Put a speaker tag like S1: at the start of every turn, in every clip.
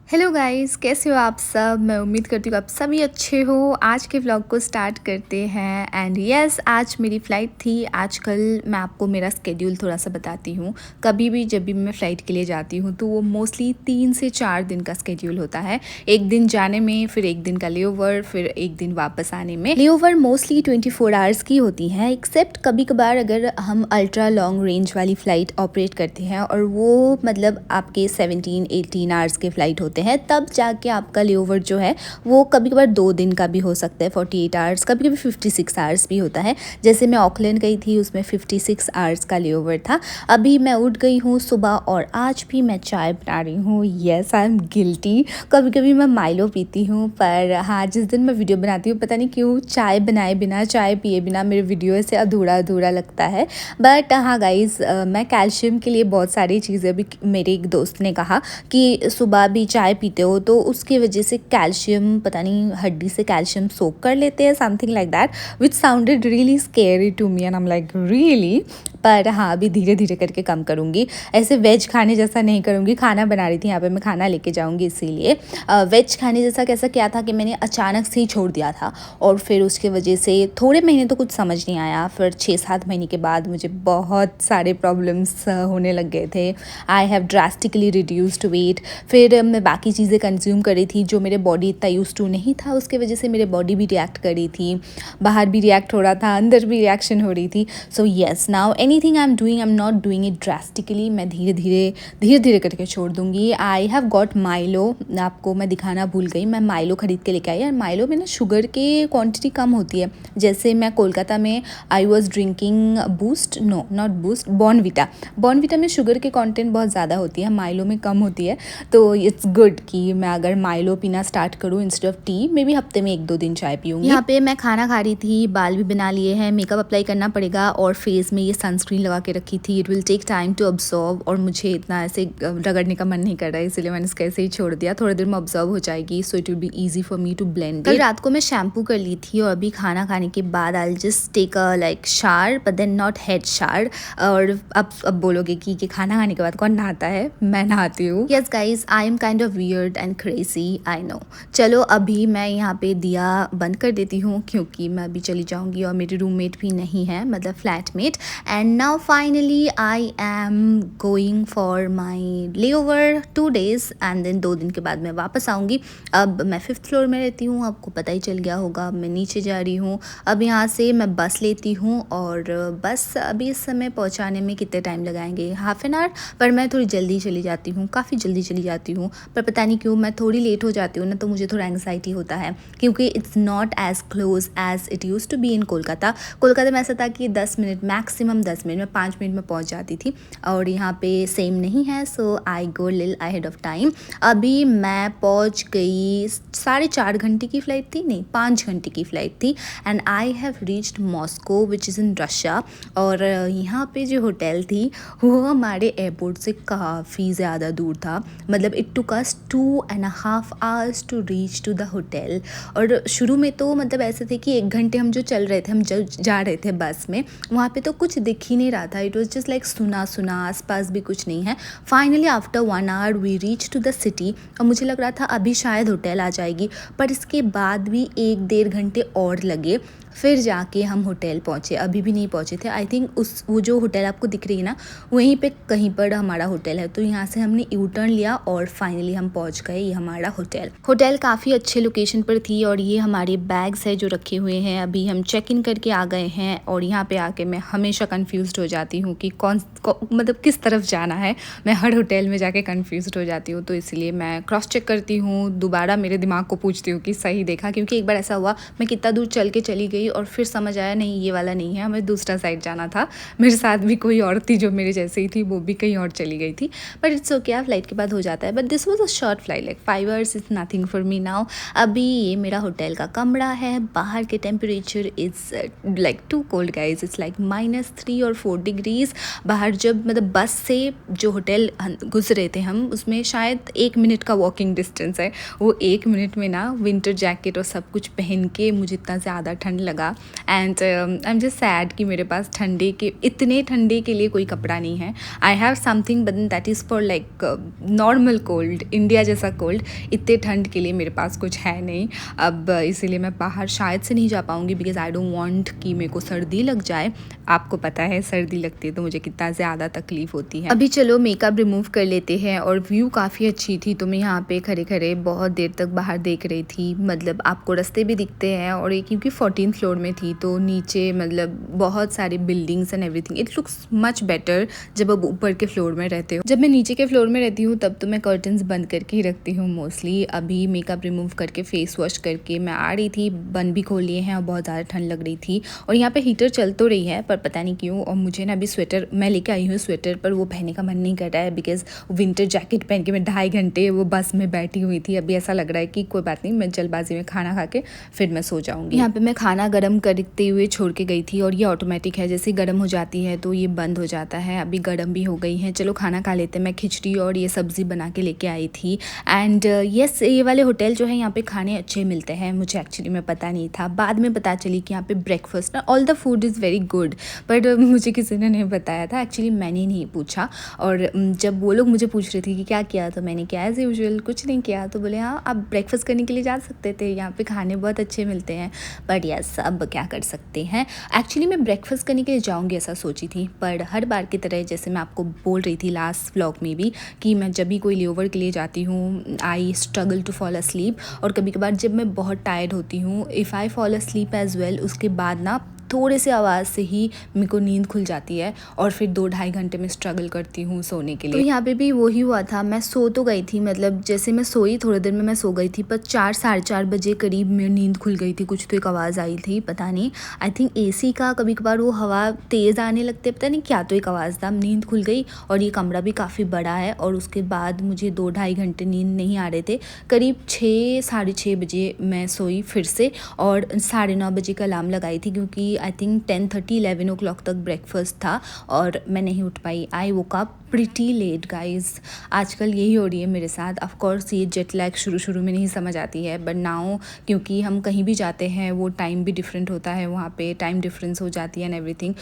S1: Hello guys, कैसे हो आप सब। मैं उम्मीद करती हूँ आप सभी अच्छे हो। आज के व्लॉग को स्टार्ट करते हैं। एंड यस, आज मेरी फ़्लाइट थी। आजकल मैं आपको मेरा स्केड्यूल थोड़ा सा बताती हूँ। कभी भी जब भी मैं फ़्लाइट के लिए जाती हूँ तो वो मोस्टली 3 से 4 दिन का स्केड्यूल होता है। एक दिन जाने में, फिर एक दिन का लेओवर, फिर एक दिन वापस आने में। लेओवर मोस्टली 24 आवर्स की होती है, एक्सेप्ट कभी कभार अगर हम अल्ट्रा लॉन्ग रेंज वाली फ़्लाइट ऑपरेट करते हैं और वो मतलब आपके 17-18 आवर्स के फ़्लाइट होते हैं, तब जाके आपका लेओवर जो है वो कभी कभार 2 दिन का भी हो सकता है, 48 आवर्स, कभी कभी 56 आवर्स भी होता है। जैसे मैं ऑकलैंड गई थी, उसमें 56 आवर्स का लेओवर था। अभी मैं उठ गई हूँ सुबह और आज भी मैं चाय बना रही हूँ। Yes, I am guilty. कभी कभी मैं माइलो पीती हूँ, पर हाँ, जिस दिन मैं वीडियो बनाती हूँ पता नहीं क्यों चाय बनाए बिना, चाय पिए बिना मेरे वीडियो ऐसे अधूरा अधूरा लगता है। बट हाँ गाइज़, मैं कैल्शियम के लिए बहुत सारी चीज़ें भी, मेरे एक दोस्त ने कहा कि सुबह भी चाय पीते हो तो उसकी वजह से कैल्शियम, पता नहीं हड्डी से कैल्शियम सोक कर लेते हैं, something like that, which sounded really scary to me and I am like really. पर हाँ, अभी धीरे धीरे करके कम करूँगी। ऐसे वेज खाने जैसा नहीं करूँगी। खाना बना रही थी यहाँ पे, मैं खाना लेके जाऊँगी, इसीलिए वेज खाने जैसा कैसा क्या था कि मैंने अचानक से ही छोड़ दिया था और फिर उसके वजह से थोड़े महीने तो कुछ समझ नहीं आया। फिर 6-7 महीने के बाद मुझे बहुत सारे प्रॉब्लम्स होने लग गए थे। I have drastically reduced weight. फिर मैं बाकी चीज़ें कंज्यूम कर रही थी जो मेरे बॉडी इतना यूज टू नहीं था, उसके वजह से मेरे बॉडी भी रिएक्ट कर रही थी, बाहर भी रिएक्ट हो रहा था, अंदर भी रिएक्शन हो रही थी। So yes, now anything I am doing, I am not doing it drastically. मैं धीरे धीरे करके छोड़ दूंगी। आई हैव गॉट माइलो, आपको मैं दिखाना भूल गई, मैं माइलो खरीद के लेके आई। और माइलो में ना शुगर की क्वांटिटी कम होती है। जैसे मैं कोलकाता में I was drinking Boost, no not Boost, Bournvita में शुगर के कंटेंट बहुत ज़्यादा होती है, माइलो में कम होती है। तो इट्स गुड कि मैं अगर माइलो पीना स्टार्ट करूँ instead of T, may be हफ्ते में 1-2 दिन चाय पीऊँगी। यहाँ पे मैं खाना खा रही थी, बाल भी बना लिए हैं, मेकअप अप्लाई करना पड़ेगा और फेस में ये सनस्क्रीन लगा के रखी थी। It will take time to observe और मुझे इतना ऐसे रगड़ने का मन नहीं कर रहा है, इसलिए मैंने इसको ऐसे ही छोड़ दिया। थोड़ी देर में ऑब्जर्व हो जाएगी, so it will be easy for me to blend. कल रात को मैं शैम्पू कर ली थी और अभी खाना खाने के बाद I just take a like shower, but then not head shower. और अब बोलोगे कि खाना खाने के बाद कौन नहाता है? मैं नहाती हूँ। Yes guys, I am kind of weird and crazy, I know. चलो अभी मैं यहाँ पे दिया बंद कर देती हूँ क्योंकि मैं अभी चली जाऊँगी और मेरी रूममेट भी नहीं है, मतलब flatmate. And now finally I am going for my layover 2 days and then 2 दिन के बाद मैं वापस आऊँगी। अब मैं 5th फ्लोर में रहती हूँ, आपको पता ही चल गया होगा। अब मैं नीचे जा रही हूँ। अब यहाँ से मैं बस लेती हूँ और बस अभी इस समय पहुँचाने में कितने टाइम लगाएंगे, हाफ एन आवर। पर मैं थोड़ी जल्दी चली जाती हूँ, काफ़ी जल्दी चली जाती हूँ। पर पता नहीं क्यों मैं थोड़ी लेट हो जाती हूँ ना, तो मुझे थोड़ा एंग्जाइटी होता है क्योंकि it's not as close as it use to be in Kolkata. Kolkata में ऐसा था कि 10 मिनट, मैक्सिमम 10 मिनट में, 5 मिनट में पहुँच जाती थी और यहाँ पे सेम नहीं है। सो आई गो लिल अहेड ऑफ टाइम। अभी मैं पहुँच गई, 4.5 घंटे की फ़्लाइट थी, नहीं 5 घंटे की फ़्लाइट थी। And I have reached Moscow which is in Russia. और यहाँ पे जो होटल थी वो हमारे एयरपोर्ट से काफ़ी ज़्यादा दूर था। मतलब it took us 2.5 hours to reach to the hotel. और शुरू में तो मतलब ऐसे थे कि 1 घंटे हम जो चल रहे थे, हम जो जा रहे थे बस में, वहाँ पे तो कुछ दिख ही नहीं रहा था। इट वॉज जस्ट लाइक सुना आसपास भी कुछ नहीं है। Finally after 1 hour we reach to the city और मुझे लग रहा था अभी शायद होटल आ जाएगी, पर इसके बाद भी 1-1.5 घंटे और लगे, फिर जाके हम होटल पहुँचे। अभी भी नहीं पहुँचे थे। आई थिंक वो जो होटल आपको दिख रही है ना, वहीं पे कहीं पर हमारा होटल है। तो यहाँ से हमने यू टर्न लिया और फाइनली हम पहुँच गए, ये हमारा होटल काफ़ी अच्छे लोकेशन पर थी। और ये हमारे बैग्स है जो रखे हुए हैं। अभी हम चेक इन करके आ गए हैं और यहाँ पे आके मैं हमेशा कन्फ्यूज़ हो जाती हूँ कि मतलब किस तरफ जाना है। मैं हर होटल में जाके कन्फ्यूज़ हो जाती हूँ, तो इसलिए मैं क्रॉस चेक करती हूँ, दोबारा मेरे दिमाग को पूछती हूँ कि सही देखा। क्योंकि एक बार ऐसा हुआ, मैं कितना दूर चल के चली गई और फिर समझ आया नहीं ये वाला नहीं है, हमें दूसरा साइड जाना था। मेरे साथ भी कोई और थी जो मेरे जैसे ही थी, वो भी कहीं और चली गई थी। बट इट्स ओके, फ्लाइट के बाद हो जाता है। But this was a short flight, like 5 hours is nothing for me now. अभी ये मेरा होटल का कमरा है। बाहर के temperature is like too cold guys, it's like -3 और 4 degrees। बाहर जब मतलब बस से जो होटल गुजरे थे हम, उसमें शायद 1 मिनट का वॉकिंग डिस्टेंस है। वो 1 मिनट में ना विंटर जैकेट और सब कुछ पहन के मुझे इतना ज़्यादा ठंड लगा। And I am just sad कि मेरे पास इतने ठंडे के लिए कोई कपड़ा नहीं है। I have something but that is for like normal cold, India जैसा कोल्ड। इतने ठंड के लिए मेरे पास कुछ है नहीं। अब इसीलिए मैं बाहर शायद से नहीं जा पाऊँगी बिकॉज आई डोंट वांट कि मेरे को सर्दी लग जाए। आपको पता है सर्दी लगती है तो मुझे कितना ज़्यादा तकलीफ़ होती है। अभी चलो मेकअप रिमूव कर लेते हैं। और व्यू काफ़ी अच्छी थी तो मैं यहाँ पे खड़े खड़े बहुत देर तक बाहर देख रही थी। मतलब आपको रास्ते भी दिखते हैं और ये क्योंकि 14th फ्लोर में थी तो नीचे मतलब बहुत सारी buildings and everything. It looks much better जब आप ऊपर के फ्लोर में रहते हो। जब मैं नीचे के फ्लोर में रहती हूँ तब तो मैं कर्टन्स बंद करके ही रखती हूँ मोस्टली। अभी मेकअप रिमूव करके फेस वॉश करके मैं आ रही थी, बंद भी खोल लिए हैं और बहुत ज़्यादा ठंड लग रही थी। और यहाँ पे हीटर चल तो रही है पर पता नहीं क्यों। और मुझे ना अभी स्वेटर मैं लेके आई हूँ स्वेटर, पर वो पहनने का मन नहीं कर रहा है बिकॉज विंटर जैकेट पहन के मैं 2.5 घंटे वो बस में बैठी हुई थी। अभी ऐसा लग रहा है कि कोई बात नहीं, मैं जल्दबाजी में खाना खा के फिर मैं सो जाऊँगी। यहाँ पे मैं खाना गर्म करते हुए छोड़ के गई थी और ये ऑटोमेटिक है, जैसे गर्म हो जाती है तो ये बंद हो जाता है। अभी गर्म भी हो गई है। चलो खाना खा लेते हैं। मैं खिचड़ी और ये सब्ज़ी बना के लेके आई थी। एंड यस ये वाले होटल जो है यहाँ पे खाने अच्छे मिलते हैं। मुझे एक्चुअली में पता नहीं था, बाद में पता चली कि यहाँ पे ब्रेकफास्ट ना all the food is very good, but मुझे किसी ने नहीं बताया था। एक्चुअली मैंने नहीं पूछा। और जब वो लोग मुझे पूछ रहे थे कि क्या किया तो मैंने क्या एज़ यूजुअल कुछ नहीं किया। तो बोले हाँ आप ब्रेकफास्ट करने के लिए जा सकते थे, यहाँ पे खाने बहुत अच्छे मिलते हैं। बट यस अब क्या कर सकते हैं। एक्चुअली मैं ब्रेकफास्ट करने के लिए जाऊँगी ऐसा सोची थी, पर हर बार की तरह जैसे मैं आपको बोल रही थी लास्ट व्लॉग में भी कि मैं जब भी कोई लेओवर के लिए जाती हूँ I struggle to fall asleep. और कभी कभार जब मैं बहुत टायर्ड होती हूँ, if I fall asleep as well, उसके बाद ना थोड़े से आवाज़ से ही मेरे को नींद खुल जाती है और फिर 2-2.5 घंटे में स्ट्रगल करती हूँ सोने के लिए। तो यहाँ पे भी वही हुआ था। मैं सो तो गई थी, मतलब जैसे मैं सोई थोड़ी देर में मैं सो गई थी, पर 4-4:30 बजे करीब मेरी नींद खुल गई थी। कुछ तो एक आवाज़ आई थी, पता नहीं, आई थिंक एसी का कभी कभार वो हवा तेज़ आने लगते, पता नहीं क्या तो एक आवाज़ था। नींद खुल गई और ये कमरा भी काफ़ी बड़ा है और उसके बाद मुझे 2-2.5 घंटे नींद नहीं आ रहे थे। करीब 6-6:30 बजे मैं सोई फिर से और 9:30 बजे का अलार्म लगाई थी क्योंकि आई थिंक 10:30-11 o'clock तक ब्रेकफास्ट था और मैं नहीं उठ पाई। I woke up pretty late guys. आजकल यही हो रही है मेरे साथ। ऑफ कोर्स ये जेट लैग शुरू में नहीं समझ आती है, बट नाउ क्योंकि हम कहीं भी जाते हैं वो टाइम भी डिफरेंट होता है, वहाँ पे टाइम डिफरेंस हो जाती है एंड एवरीथिंग।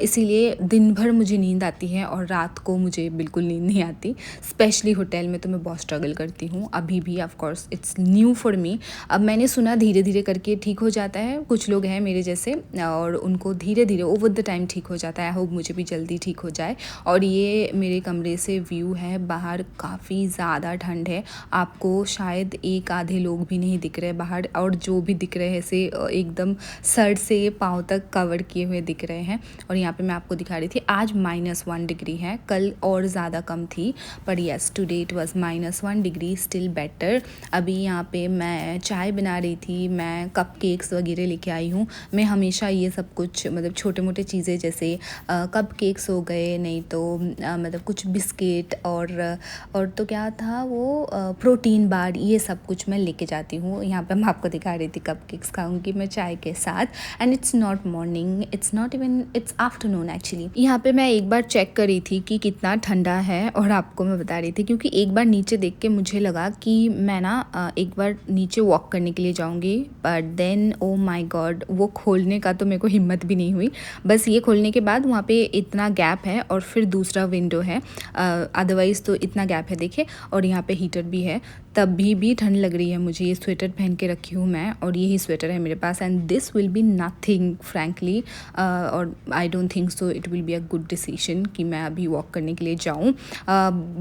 S1: इसीलिए दिन भर मुझे नींद आती है और रात को मुझे बिल्कुल नींद नहीं आती। स्पेशली होटल में तो मैं बहुत स्ट्रगल करती हूँ अभी भी। Of course it's new for me. अब मैंने सुना धीरे धीरे करके ठीक हो जाता है। कुछ लोग हैं मेरे जैसे और उनको धीरे धीरे ओवर द टाइम ठीक हो जाता है। आई होप मुझे भी जल्दी ठीक हो जाए। और ये मेरे कमरे से व्यू है, बाहर काफ़ी ज़्यादा ठंड है। आपको शायद एक आधे लोग भी नहीं दिख रहे बाहर, और जो भी दिख रहे हैं ऐसे एकदम सर से पाँव तक कवर किए हुए दिख रहे हैं। और यहाँ पे मैं आपको दिखा रही थी आज -1 डिग्री है, कल और ज़्यादा कम थी, पर yes today it was -1 degree, still better. अभी यहाँ पे मैं चाय बना रही थी, मैं कपकेक्स वगैरह लेके आई हूँ। मैं हमेशा ये सब कुछ मतलब छोटे मोटे चीज़ें जैसे कपकेक्स हो गए, नहीं तो मतलब कुछ बिस्किट और तो क्या था वो प्रोटीन बार, ये सब कुछ मैं लेके जाती हूँ। यहाँ पे मैं आपको दिखा रही थी कपकेक्स खाऊंगी मैं चाय के साथ। And it's not morning, it's not even, it's afternoon actually. यहाँ पे मैं एक बार चेक कर रही थी कि कितना ठंडा है और आपको मैं बता रही थी क्योंकि एक बार नीचे देख के मुझे लगा कि मैं ना एक बार नीचे वॉक करने के लिए जाऊँगी, but then oh my god, वो खोलने का तो मेरे को हिम्मत भी नहीं हुई। बस ये खोलने के बाद वहाँ पे इतना गैप है और फिर दूसरा विंडो है, अदरवाइज़ तो इतना गैप है देखिए। और यहाँ पे हीटर भी है, तब भी ठंड लग रही है मुझे। ये स्वेटर पहन के रखी हूँ मैं और यही स्वेटर है मेरे पास। And this will be nothing frankly, और I don't think so it will be a good decision कि मैं अभी वॉक करने के लिए जाऊँ।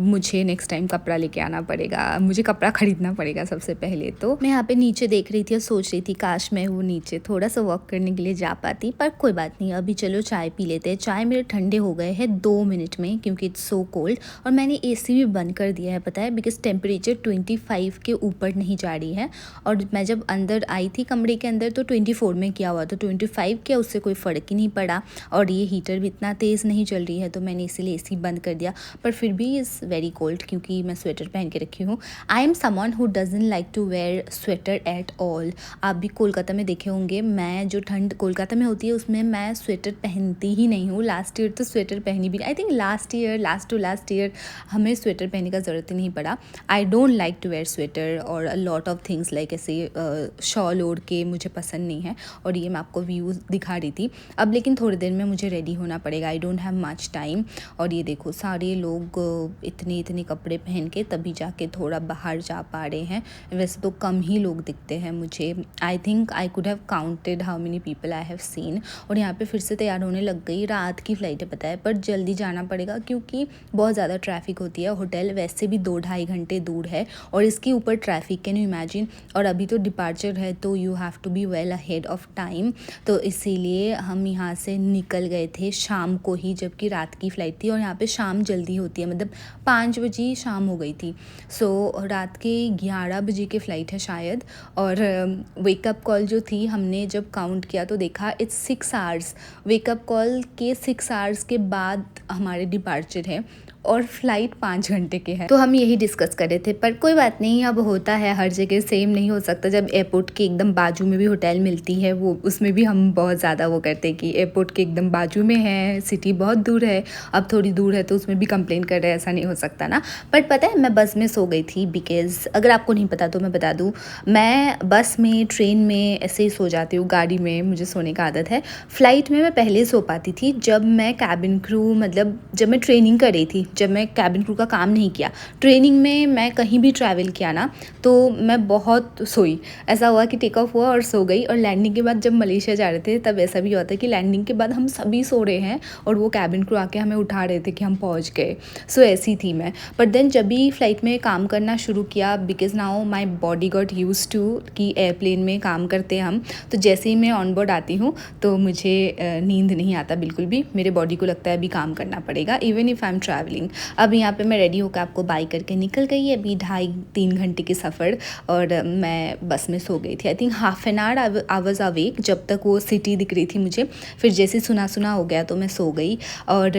S1: मुझे नेक्स्ट टाइम कपड़ा लेके आना पड़ेगा, मुझे कपड़ा ख़रीदना पड़ेगा सबसे पहले। तो मैं यहाँ पे नीचे देख रही थी और सोच रही थी काश मैं वो नीचे थोड़ा सा वॉक करने के लिए जा पाती, पर कोई बात नहीं। अभी चलो चाय पी लेते हैं। चाय मेरे ठंडे हो गए हैं 2 मिनट में क्योंकि इट्स सो कोल्ड। और मैंने एसी भी बंद कर दिया है, पता है, बिकॉज टेम्परेचर 25 के ऊपर नहीं जा रही है। और मैं जब अंदर आई थी कमरे के अंदर तो 24 में किया हुआ, तो 25 किया, उससे कोई फ़र्क ही नहीं पड़ा। और ये हीटर भी इतना तेज़ नहीं चल रही है तो मैंने इसीलिए एसी बंद कर दिया। पर फिर भी इज़ वेरी कोल्ड क्योंकि मैं स्वेटर पहन के रखी हूँ। I am someone who doesn't like to wear sweater at all. आप भी कोलकाता में देखे होंगे, मैं जो ठंड कोलकाता में होती है उसमें मैं स्वेटर पहनती ही नहीं हूँ। लास्ट ईयर तो स्वेटर पहनी भी, I think last to last year हमें स्वेटर पहनने का ज़रूरत ही नहीं पड़ा। I don't like to wear sweater और a lot of things like ऐसे शॉल ओढ़ के मुझे पसंद नहीं है। और ये मैं आपको व्यूज़ दिखा रही थी। अब लेकिन थोड़ी देर में मुझे रेडी होना पड़ेगा, I don't have much time. और ये देखो सारे लोग इतने इतने कपड़े पहन के तभी जाके थोड़ा बाहर जा पा रहे हैं। वैसे तो कम ही लोग दिखते हैं मुझे। I think I could have counted how many people I have seen. और यहाँ पे फिर से तैयार होने लग गई। रात की फ़्लाइट है पता है, पर जल्दी जाना पड़ेगा क्योंकि बहुत ज़्यादा ट्रैफिक होती है। होटल वैसे भी 2-2.5 घंटे दूर है और इसके ऊपर ट्रैफिक, कैन यू इमेजिन। और अभी तो डिपार्चर है तो you have to be well ahead of time. तो इसीलिए हम यहाँ से निकल गए थे शाम को ही, जबकि रात की फ़्लाइट थी। और यहाँ पे शाम जल्दी होती है, मतलब 5 बजे ही शाम हो गई थी। सो रात के 11 बजे की फ़्लाइट है शायद। और वेकअप कॉल जो थी, हमने जब काउंट किया तो देखा इट्स 6 आवर्स। वेकअप कॉल के 6 आवर्स के बाद हमारे डिपार्चर है और फ्लाइट 5 घंटे के है। तो हम यही डिस्कस कर रहे थे, पर कोई बात नहीं, अब होता है, हर जगह सेम नहीं हो सकता। जब एयरपोर्ट के एकदम बाजू में भी होटल मिलती है, वो उसमें भी हम बहुत ज़्यादा वो करते हैं कि एयरपोर्ट के एकदम बाजू में है, सिटी बहुत दूर है, अब थोड़ी दूर है तो उसमें भी कंप्लेन कर रहे हैं, ऐसा नहीं हो सकता ना। बट पता है मैं बस में सो गई थी, बिकॉज़ अगर आपको नहीं पता तो मैं बता दूँ, मैं बस में, ट्रेन में ऐसे ही सो जाती हूँ, गाड़ी में मुझे सोने का आदत है। फ़्लाइट में मैं पहले सो पाती थी जब मैं कैबिन क्रू, मतलब जब मैं ट्रेनिंग कर रही थी, जब मैं कैबिन क्रू का काम नहीं किया। ट्रेनिंग में मैं कहीं भी ट्रैवल किया ना तो मैं बहुत सोई। ऐसा हुआ कि टेक ऑफ हुआ और सो गई। और लैंडिंग के बाद जब मलेशिया जा रहे थे तब ऐसा भी होता है कि लैंडिंग के बाद हम सभी सो रहे हैं और वो कैबिन क्रू आके हमें उठा रहे थे कि हम पहुंच गए। सो ऐसी थी मैं। बट देन जब भी फ़्लाइट में काम करना शुरू किया, because now my body got use to कि एयरप्लेन में काम करते हैं हम, तो जैसे ही मैं ऑन बोर्ड आती हूँ तो मुझे नींद नहीं आता बिल्कुल भी। मेरे बॉडी को लगता है अभी काम करना पड़ेगा, even if I am travelling. अब यहाँ पे मैं रेडी होकर आपको बाय करके निकल गई। अभी 2.5-3 घंटे की सफ़र और मैं बस में सो गई थी। I think half an hour I was awake, जब तक वो सिटी दिख रही थी मुझे। फिर जैसे सुना हो गया तो मैं सो गई। और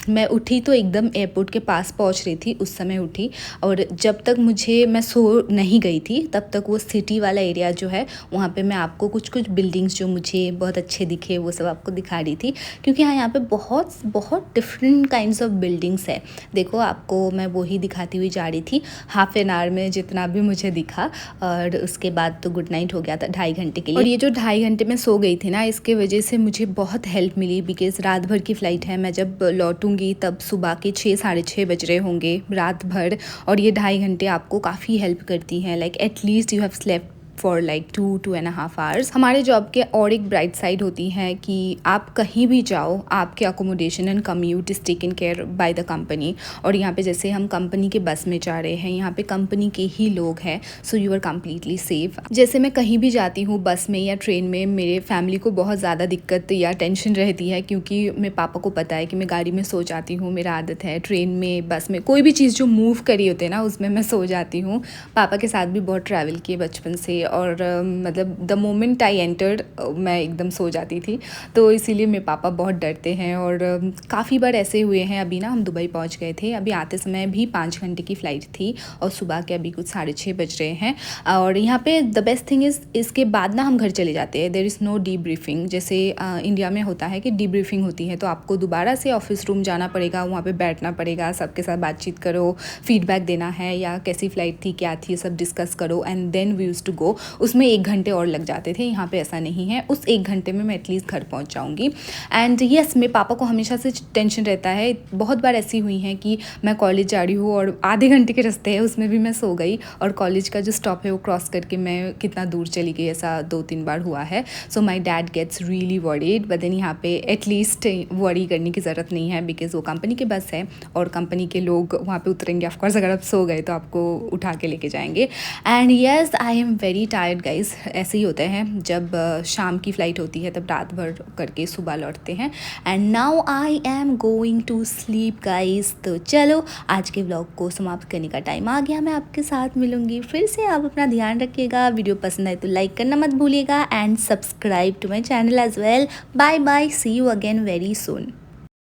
S1: मैं उठी तो एकदम एयरपोर्ट के पास पहुँच रही थी, उस समय उठी। और जब तक मैं सो नहीं गई थी तब तक वो सिटी वाला एरिया जो है वहाँ पे मैं आपको कुछ बिल्डिंग्स जो मुझे बहुत अच्छे दिखे वो सब आपको दिखा रही थी। क्योंकि हाँ, यहाँ पे बहुत बहुत डिफरेंट काइंड्स ऑफ बिल्डिंग्स है। देखो आपको मैं वही दिखाती हुई जा रही थी हाफ एन आवर में जितना भी मुझे दिखा। और उसके बाद तो गुड नाइट हो गया था 2.5 घंटे के लिए। और ये जो 2.5 घंटे में सो गई थी ना, इसके वजह से मुझे बहुत हेल्प मिली, बिकॉज़ रात भर की फ़्लाइट है। मैं जब लौटूंगी तब सुबह के 6-6:30 बज रहे होंगे रात भर। और ये 2.5 घंटे आपको काफ़ी हेल्प करती हैं। Like at least you have slept for like 2-2.5 hours. हमारे जॉब के और एक ब्राइट साइड होती है कि आप कहीं भी जाओ, आपके accommodation and commute is taken care by the company. और यहाँ पे जैसे हम कंपनी के बस में जा रहे हैं, यहाँ पे कंपनी के ही लोग हैं, so you are completely safe. जैसे मैं कहीं भी जाती हूँ बस में या ट्रेन में, मेरे फैमिली को बहुत ज़्यादा दिक्कत या टेंशन रहती है, क्योंकि मेरे पापा को पता है कि मैं गाड़ी में सो जाती हूँ, मेरा आदत है। ट्रेन में, बस में, कोई भी चीज़ जो मूव करी होते हैं ना उसमें मैं सो जाती हूँ। पापा के साथ भी बहुत ट्रैवल किए बचपन से, और मतलब द मोमेंट आई एंटर्ड मैं एकदम सो जाती थी। तो इसीलिए मेरे पापा बहुत डरते हैं। और काफ़ी बार ऐसे हुए हैं। अभी ना हम दुबई पहुंच गए थे, अभी आते समय भी 5 घंटे की फ़्लाइट थी और सुबह के अभी कुछ 6:30 बज रहे हैं। और यहाँ पे द बेस्ट थिंग इज़, इसके बाद ना हम घर चले जाते हैं। There is no debriefing, जैसे इंडिया में होता है कि डी ब्रीफिंग होती है तो आपको दोबारा से ऑफिस रूम जाना पड़ेगा, वहाँ पर बैठना पड़ेगा, सबके साथ बातचीत करो, फीडबैक देना है या कैसी फ़्लाइट थी, क्या थी, सब डिस्कस करो, and then we use to go. उसमें 1 घंटे और लग जाते थे। यहाँ पे ऐसा नहीं है, उस 1 घंटे में मैं एटलीस्ट घर पहुँच जाऊँगी। एंड येस, मेरे पापा को हमेशा से टेंशन रहता है। बहुत बार ऐसी हुई हैं कि मैं कॉलेज जा रही हूँ और आधे घंटे के रास्ते है, उसमें भी मैं सो गई और कॉलेज का जो स्टॉप है वो क्रॉस करके मैं कितना दूर चली गई, ऐसा 2-3 बार हुआ है। So my dad gets really worried, but then यहाँ पे एटलीस्ट वरी करने की ज़रूरत नहीं है, बिकॉज़ वो कंपनी के बस है और कंपनी के लोग वहाँ पे उतरेंगे। ऑफकोर्स अगर आप सो गए तो आपको उठा के लेके जाएंगे। And yes, I am very tired guys. ऐसे ही होते हैं जब शाम की फ़्लाइट होती है, तब रात भर करके सुबह लौटते हैं। And now I am going to sleep guys. तो चलो आज के व्लॉग को समाप्त करने का टाइम आ गया। मैं आपके साथ मिलूंगी फिर से। आप अपना ध्यान रखिएगा, वीडियो पसंद आए तो लाइक करना मत भूलिएगा and subscribe to my channel as well. Bye bye, see you again very soon.